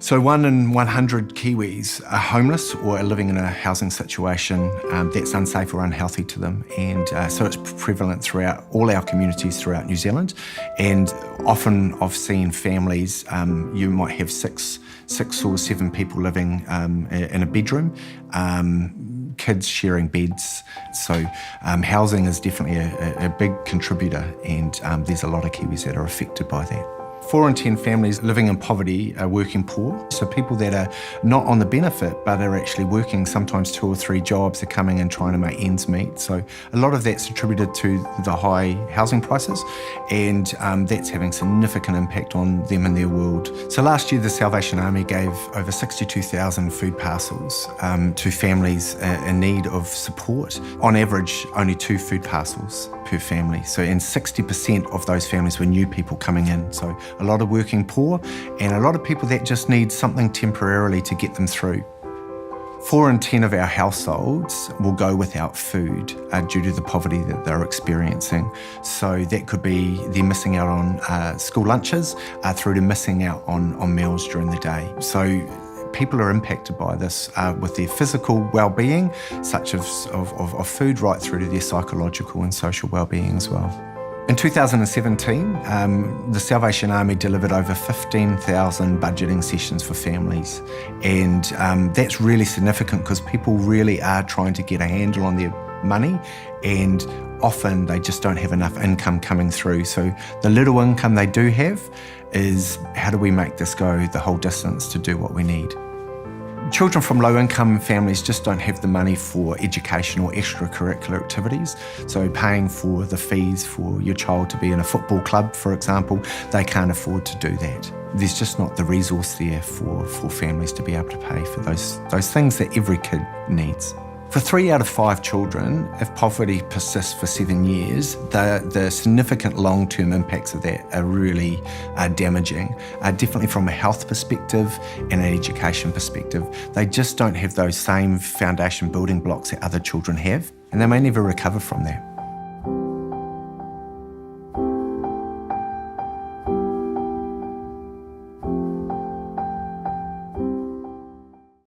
So 1 in 100 Kiwis are homeless or are living in a housing situation that's unsafe or unhealthy to them. And so it's prevalent throughout all our communities throughout New Zealand. And often I've seen families, you might have six or seven people living in a bedroom, kids sharing beds. So housing is definitely a big contributor, and there's a lot of Kiwis that are affected by that. 4 in 10 families living in poverty are working poor. So people that are not on the benefit but are actually working sometimes 2 or 3 jobs, are coming in trying to make ends meet. So a lot of that's attributed to the high housing prices, and that's having significant impact on them and their world. So last year the Salvation Army gave over 62,000 food parcels to families in need of support. On average, only 2 food parcels per family. So, and 60% of those families were new people coming in. So a lot of working poor and a lot of people that just need something temporarily to get them through. 4 in 10 of our households will go without food due to the poverty that they're experiencing. So that could be they're missing out on school lunches through to missing out on meals during the day. So people are impacted by this with their physical well-being, such as of food, right through to their psychological and social well-being as well. In 2017, the Salvation Army delivered over 15,000 budgeting sessions for families. And that's really significant because people really are trying to get a handle on their money, and often they just don't have enough income coming through. So the little income they do have is, how do we make this go the whole distance to do what we need? Children from low-income families just don't have the money for education or extracurricular activities. So paying for the fees for your child to be in a football club, for example, they can't afford to do that. There's just not the resource there for families to be able to pay for those things that every kid needs. For 3 out of 5 children, if poverty persists for 7 years, the significant long-term impacts of that are really damaging. Definitely from a health perspective and an education perspective. They just don't have those same foundation building blocks that other children have, and they may never recover from that.